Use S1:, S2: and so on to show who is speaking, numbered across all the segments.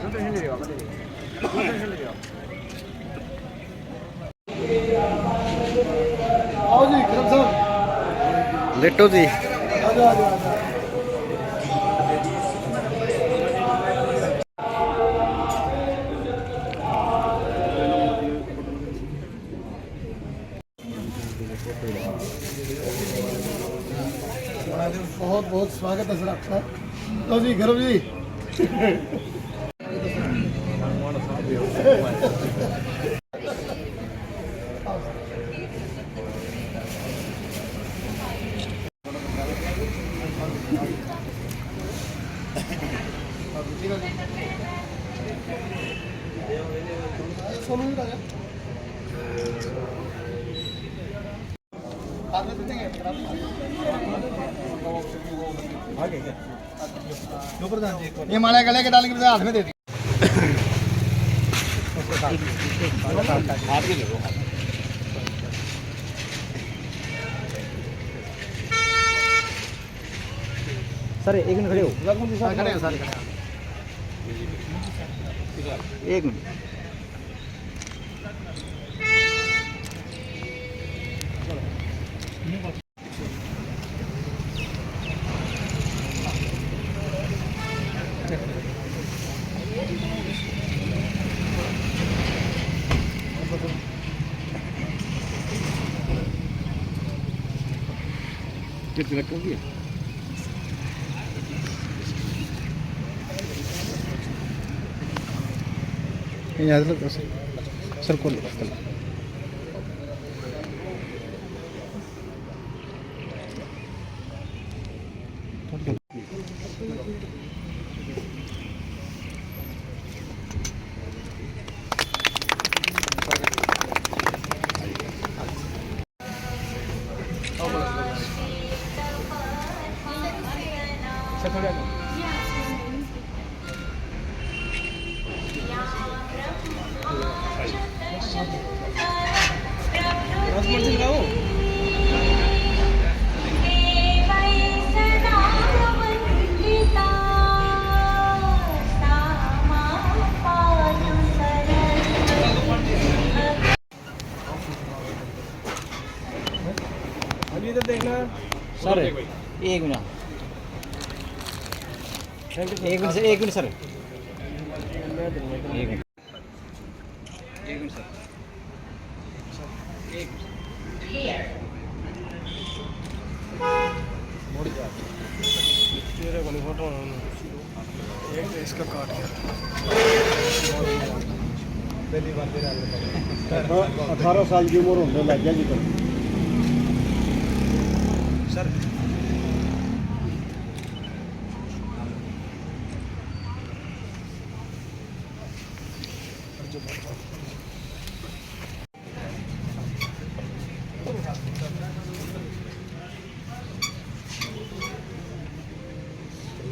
S1: आओ जी खरब साहब
S2: लेटो जी।
S1: बहुत बहुत स्वागत है सर आपका। लो जी खरब जी ये माला गले के डाल के हाथ में दे दी।
S2: सर एक मिनट खड़े हो।
S1: खड़े हैं सारे खड़े हैं।
S2: एक मिनट।
S1: कितने लग गया? याद रखो सर को
S2: सर एक मिनट सर, एक मिनट सर, एक मिनट सर,
S1: इसका काट 18 साल की उम्र होने लग गया जी तो सर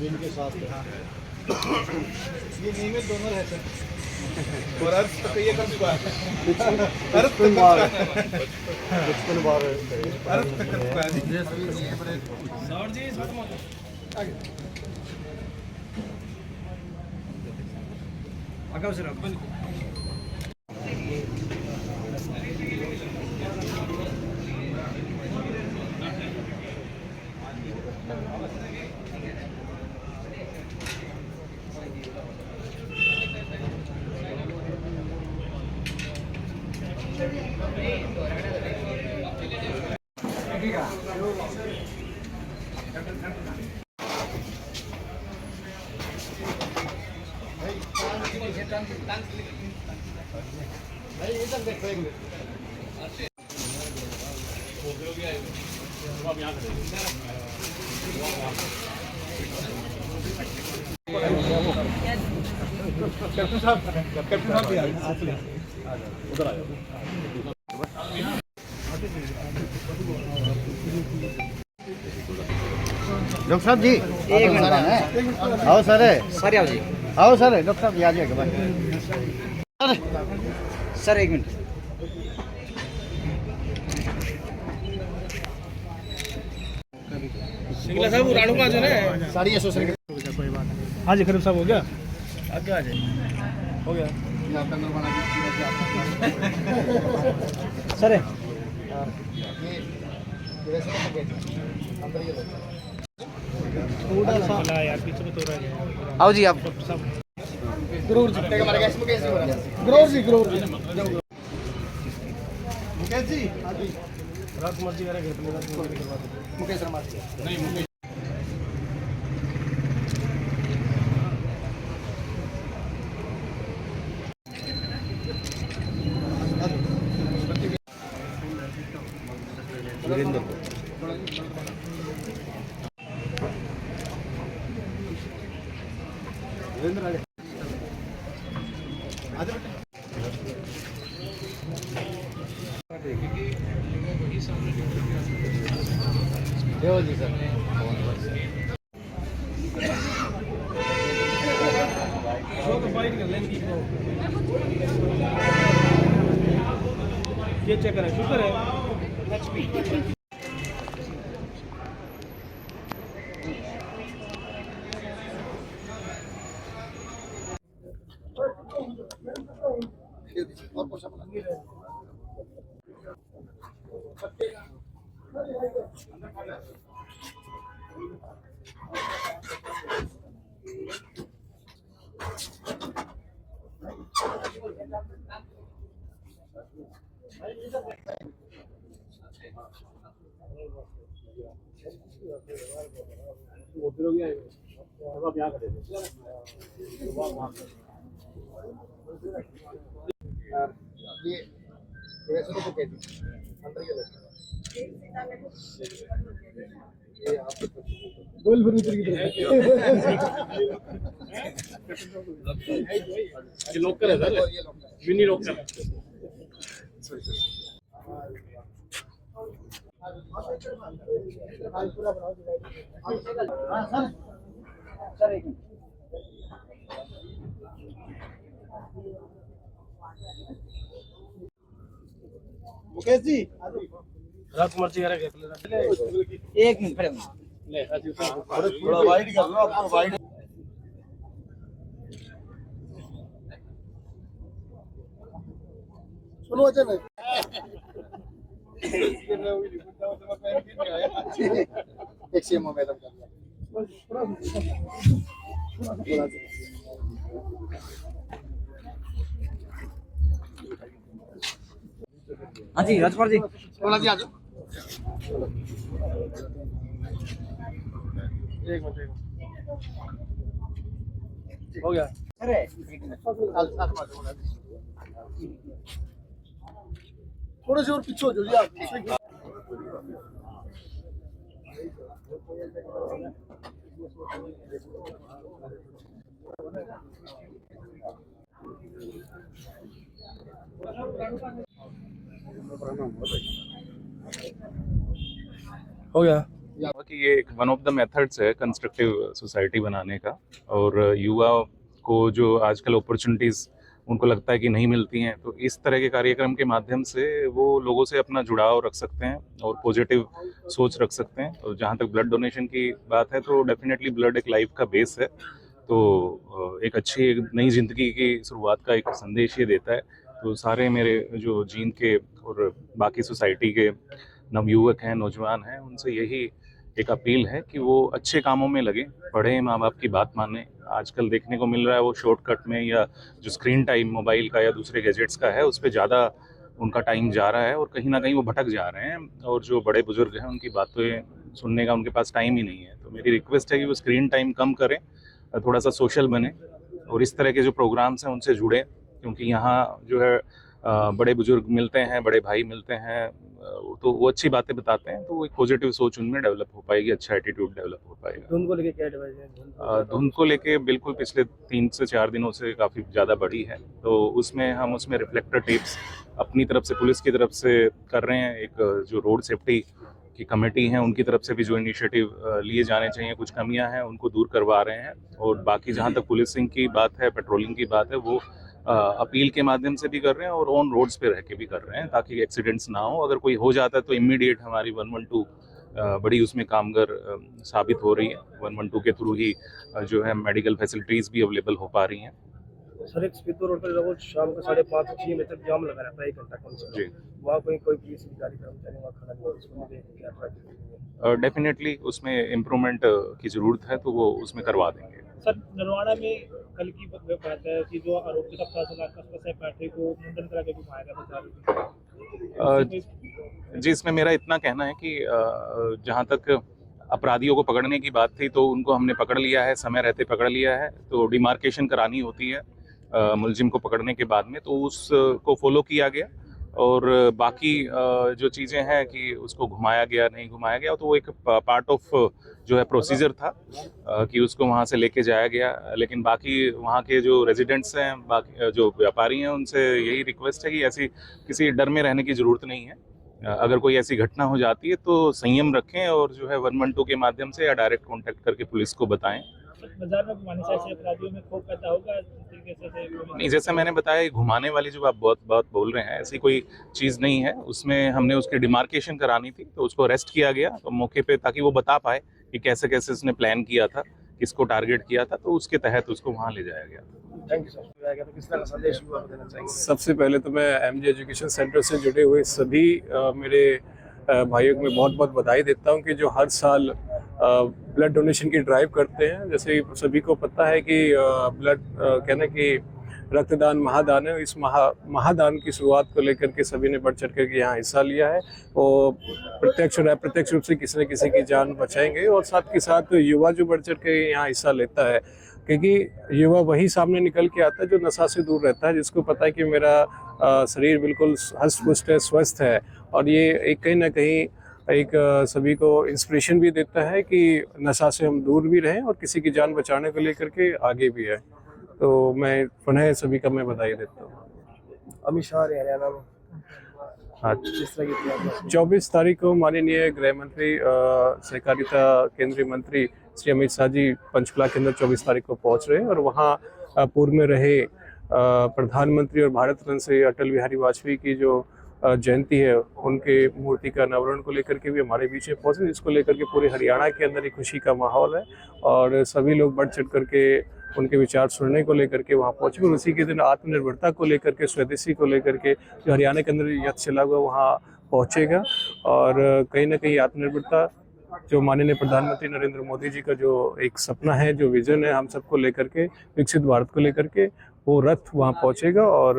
S1: इनके साथ ये नियमित दोनों रहते हैं और अर्थ तो ये कर चुका है अर्थ तो बार बचपन बार अर्थ तक कर चुका है सर जी आगे आगे सर कैप्टन साहब भी आ गए उधर आ जाओ
S2: डॉक्टर साहब जी एक मिनट आओ सर सर आओ जी आओ सर डॉक्टर साहब आ जाइएगा सर सर एक मिनट
S1: सिंगला साहब राणू का जो है साड़ी एसोसिएशन हाँ जी खरीब साहब हो गया आगे आ जाए। हो गया
S2: सर थोड़ा सा
S1: यार पीछे में तो रह गया।
S2: आओ जी आप
S1: गरूर जी गरूर जी मुकेश जी राजकुमार जी करेंगे मुकेश शर्मा नहीं मुकेश
S2: देव जी सर
S1: ये चेक करें शुक्र है
S2: ये वैसे तो कहती अंदर ये आप गोल फर्नीचर की तरफ
S1: ये लोकल है सर मिनी लोकल
S2: सर एक
S1: मुकेश जी राजकुमार जी करेंगे
S2: एक मिनट खड़े
S1: ले
S2: थोड़ा वाइड कर लो आपको वाइड सुनो अचन एक सीएम मैडम हाँ जी राजकुमार जी बोला जी आ जाओ
S1: एक मिनट हो गया
S2: अरे थोड़े से और पीछे हो जाओ जी आप
S1: हो गया
S3: कि ये एक वन ऑफ द मेथड्स है कंस्ट्रक्टिव सोसाइटी बनाने का और युवा को जो आजकल अपॉर्चुनिटीज़ उनको लगता है कि नहीं मिलती हैं तो इस तरह के कार्यक्रम के माध्यम से वो लोगों से अपना जुड़ाव रख सकते हैं और पॉजिटिव सोच रख सकते हैं। और जहाँ तक ब्लड डोनेशन की बात है तो डेफिनेटली ब्लड एक लाइफ का बेस है, तो एक अच्छी एक नई ज़िंदगी की शुरुआत का एक संदेश ये देता है। तो सारे मेरे जो जींद के और बाकी सोसाइटी के नवयुवक हैं, नौजवान हैं, उनसे यही एक अपील है कि वो अच्छे कामों में लगे, पढ़ें, माँ बाप की बात मानें। आजकल देखने को मिल रहा है वो शॉर्टकट में या जो स्क्रीन टाइम मोबाइल का या दूसरे गैजेट्स का है उस पर ज़्यादा उनका टाइम जा रहा है और कहीं ना कहीं वो भटक जा रहे हैं और जो बड़े बुजुर्ग हैं उनकी बातें सुनने का उनके पास टाइम ही नहीं है। तो मेरी रिक्वेस्ट है कि वो स्क्रीन टाइम कम करें, थोड़ा सा सोशल बने और इस तरह के जो प्रोग्राम्स हैं उनसे जुड़ें, क्योंकि यहाँ जो है बड़े बुजुर्ग मिलते हैं, बड़े भाई मिलते हैं, तो वो अच्छी बातें बताते हैं, तो एक पॉजिटिव सोच उनमें डेवलप हो पाएगी, अच्छा एटीट्यूड डेवलप हो पाएगा।
S1: धुन को लेके क्या एडवाइस है?
S3: धुन को लेके बिल्कुल पिछले 3 से 4 दिनों से काफ़ी ज़्यादा बढ़ी है, तो उसमें रिफ्लेक्टर टेप्स अपनी तरफ से, पुलिस की तरफ से कर रहे हैं। एक जो रोड सेफ्टी की कमेटी है उनकी तरफ से भी जो इनिशिएटिव लिए जाने चाहिए, कुछ कमियां हैं उनको दूर करवा रहे हैं। और बाकी जहां तक पुलिसिंग की बात है, पेट्रोलिंग की बात है, वो अपील के माध्यम से भी कर रहे हैं और ऑन रोड्स पे रह के भी कर रहे हैं ताकि एक्सीडेंट्स ना हो। अगर कोई हो जाता है तो इमीडिएट हमारी 112 बड़ी उसमें कामगर साबित हो रही है। 112 के थ्रू ही जो है मेडिकल फैसिलिटीज़ भी अवेलेबल हो पा रही हैं।
S1: सर एक स्पीकर रोड पर रोज शाम को 5:30 से 6 बजे तक जाम लगा रहता है, 1 घंटा कम से
S3: जी।
S1: कम। वहाँ कोई पुलिस अधिकारी कर्मचारी वहाँ खड़ा नहीं है, उसको नहीं देख क्या ट्रैफिक।
S3: डेफिनेटली उसमें इम्प्रूवमेंट की ज़रूरत है, तो वो उसमें करवा देंगे।
S1: सर नरवाड़ा में कल की बात है कि जो आरोपी था 50 लाख का पैसे को मुंडन करा के घुमाया गया था।
S3: जी, इसमें मेरा इतना कहना है कि जहाँ तक अपराधियों को पकड़ने की बात थी तो उनको हमने पकड़ लिया है, समय रहते पकड़ लिया है। तो डिमार्केशन करानी होती है मुलजिम को पकड़ने के बाद में, तो उसको फॉलो किया गया। और बाकी जो चीज़ें हैं कि उसको घुमाया गया नहीं घुमाया गया, तो वो एक पार्ट ऑफ जो है प्रोसीजर था कि उसको वहाँ से लेके जाया गया। लेकिन बाकी वहाँ के जो रेजिडेंट्स हैं, बाकी जो व्यापारी हैं, उनसे यही रिक्वेस्ट है कि ऐसी किसी डर में रहने की ज़रूरत नहीं है। अगर कोई ऐसी घटना हो जाती है तो संयम रखें और जो है 112 के माध्यम से या डायरेक्ट कांटेक्ट करके पुलिस को बताएं।
S1: बाजार में घुमाने से ऐसे अपराधियों में खौफ पैदा होगा इस तरीके से?
S3: नहीं, जैसे मैंने बताया, घुमाने वाली जो आप बहुत बोल रहे हैं, ऐसी कोई चीज़ नहीं है। उसमें हमने उसकी डिमार्केशन करानी थी तो उसको अरेस्ट किया गया तो मौके पे, ताकि वो बता पाए कि कैसे कैसे उसने प्लान किया था, किसको टारगेट किया था, तो उसके तहत उसको वहाँ ले जाया गया।
S1: Thank you sir. तो किस तरह का संदेश युवा को देना चाहिए?
S4: सबसे पहले तो मैं एमजे एजुकेशन सेंटर से जुड़े हुए सभी मेरे भाइयों को मैं बहुत बहुत बधाई देता हूं कि जो हर साल ब्लड डोनेशन की ड्राइव करते हैं। जैसे सभी को पता है कि ब्लड कहना कि रक्तदान महादान है। इस महादान की शुरुआत को लेकर के सभी ने बढ़ चढ़ कर के यहाँ हिस्सा लिया है और प्रत्यक्ष और अप्रत्यक्ष रूप से किसी न किसी की जान बचाएंगे। और साथ के साथ युवा जो बढ़ चढ़ के यहाँ हिस्सा लेता है, क्योंकि युवा वही सामने निकल के आता है जो नशा से दूर रहता है, जिसको पता है कि मेरा शरीर बिल्कुल हष्ट पुष्ट है, स्वस्थ है। और ये एक कहीं ना कहीं एक सभी को इंस्पिरेशन भी देता है कि नशा से हम दूर भी रहें और किसी की जान बचाने को लेकर के आगे भी है। तो मैं पुनः सभी का मैं बधाई देता हूँ।
S1: अमित शाह हरियाणा में
S4: हाँ, 24 तारीख को माननीय गृह मंत्री सहकारिता केंद्रीय मंत्री श्री अमित शाह जी पंचकुला के अंदर 24 तारीख को पहुंच रहे हैं और वहाँ पूर्व में रहे प्रधानमंत्री और भारत रत्न से अटल बिहारी वाजपेयी की जो जयंती है, उनके मूर्ति का अनावरण को लेकर के भी हमारे बीच में पहुंचे, जिसको लेकर के पूरे हरियाणा के अंदर एक खुशी का माहौल है और सभी लोग बढ़ चढ़ करके उनके विचार सुनने को लेकर के वहाँ पहुँचे। और उसी के दिन आत्मनिर्भरता को लेकर के, स्वदेशी को लेकर के जो हरियाणा के अंदर यज्ञ चला हुआ वहाँ पहुँचेगा। और कहीं ना कहीं आत्मनिर्भरता जो माननीय प्रधानमंत्री नरेंद्र मोदी जी का जो एक सपना है, जो विजन है हम सबको लेकर के, विकसित भारत को लेकर के, वो रथ वहाँ पहुँचेगा और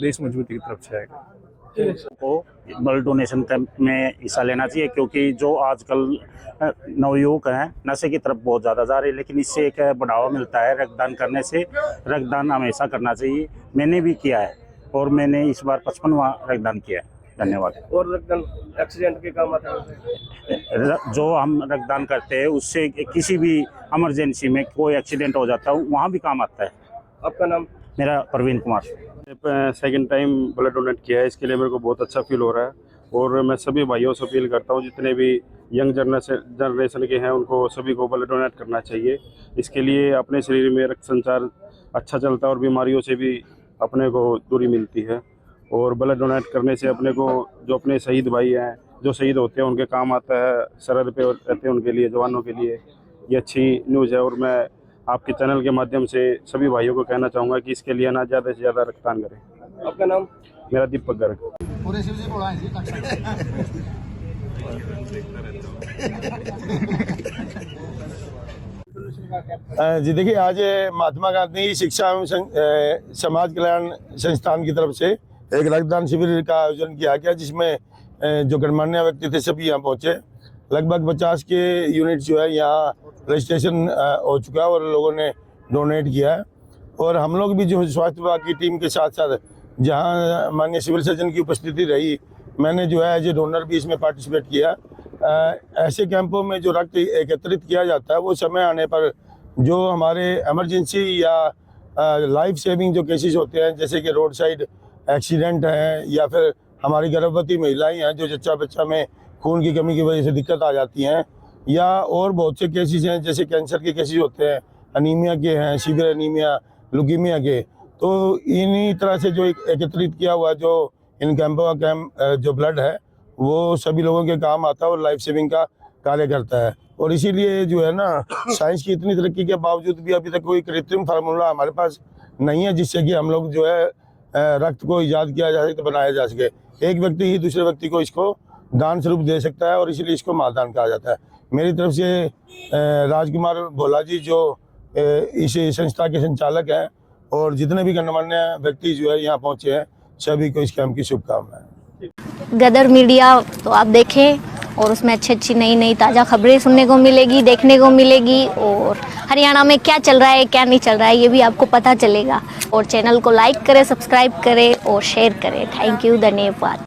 S4: देश मजबूती की तरफ जाएगा।
S5: को ब्लड डोनेशन कैंप में हिस्सा लेना चाहिए, क्योंकि जो आजकल नवयुवक हैं नशे की तरफ बहुत ज़्यादा जा रहे हैं, लेकिन इससे एक बढ़ावा मिलता है रक्तदान करने से। रक्तदान हमेशा करना चाहिए, मैंने भी किया है और मैंने इस बार 55वां रक्तदान किया है। धन्यवाद।
S1: और रक्तदान एक्सीडेंट के काम आता है?
S5: जो हम रक्तदान करते हैं उससे किसी भी इमरजेंसी में कोई एक्सीडेंट हो जाता है, वहाँ भी काम आता है।
S1: आपका नाम?
S5: मेरा Praveen Kumar.
S6: Second time blood donate किया है, इसके लिए मेरे को बहुत अच्छा फील हो रहा है। और मैं सभी भाइयों से अपील करता हूँ, जितने भी यंग जनरेशन के हैं उनको सभी को ब्लड डोनेट करना चाहिए। इसके लिए अपने शरीर में रक्त संचार अच्छा चलता है और बीमारियों से भी अपने को दूरी मिलती है। और ब्लड डोनेट करने से अपने को जो अपने शहीद भाई हैं, जो शहीद होते हैं, उनके काम आता है, सरहद पे रहते हैं उनके लिए, जवानों के लिए ये अच्छी न्यूज़ है। और मैं आपके चैनल के माध्यम से सभी भाइयों को कहना चाहूँगा कि इसके लिए ना ज़्यादा से ज़्यादा रक्तदान करें।
S1: आपका नाम?
S6: मेरा दीपक गर्ग।
S7: जी देखिए, आज महात्मा गांधी शिक्षा एवं समाज कल्याण संस्थान की तरफ से एक रक्तदान शिविर का आयोजन किया गया, जिसमें जो गणमान्य व्यक्ति थे सभी यहाँ पहुँचे। लगभग 50 के यूनिट जो है यहाँ रजिस्ट्रेशन हो चुका है और लोगों ने डोनेट किया है। और हम लोग भी जो स्वास्थ्य विभाग की टीम के साथ साथ जहाँ माननीय सिविल सर्जन की उपस्थिति रही, मैंने जो है एज ए डोनर भी इसमें पार्टिसिपेट किया। ऐसे कैंपों में जो रक्त एकत्रित किया जाता है, वो समय आने पर जो हमारे इमरजेंसी या लाइफ सेविंग जो केसेस होते हैं, जैसे कि रोड साइड एक्सीडेंट हैं या फिर हमारी गर्भवती महिलाएं हैं जो जच्चा बच्चा में खून की कमी की वजह से दिक्कत आ जाती हैं, या और बहुत से केसेस हैं जैसे कैंसर के केसेस होते हैं, अनीमिया के हैं, सीवियर अनीमिया, लुकीमिया के। तो इन्हीं तरह से जो एकत्रित किया हुआ जो इन कैंपों का जो ब्लड है वो सभी लोगों के काम आता है और लाइफ सेविंग का कार्य करता है। और इसीलिए जो है ना, साइंस की इतनी तरक्की के बावजूद भी अभी तक कोई कृत्रिम फार्मूला हमारे पास नहीं है जिससे कि हम लोग जो है रक्त को ईजाद किया जा सके, बनाया जा सके। एक व्यक्ति ही दूसरे व्यक्ति को इसको दान स्वरूप दे सकता है और इसीलिए इसको महादान कहा जाता है। मेरी तरफ से राजकुमार भोला जी जो इस संस्था के संचालक हैं और जितने भी गणमान्य व्यक्ति जो है यहाँ पहुँचे हैं, सभी को इस कैंप की शुभकामनाएं।
S8: गदर मीडिया तो आप देखें और उसमें अच्छी अच्छी नई नई ताज़ा खबरें सुनने को मिलेगी, देखने को मिलेगी, और हरियाणा में क्या चल रहा है क्या नहीं चल रहा है ये भी आपको पता चलेगा। और चैनल को लाइक करें, सब्सक्राइब करें और शेयर करें। थैंक यू, धन्यवाद।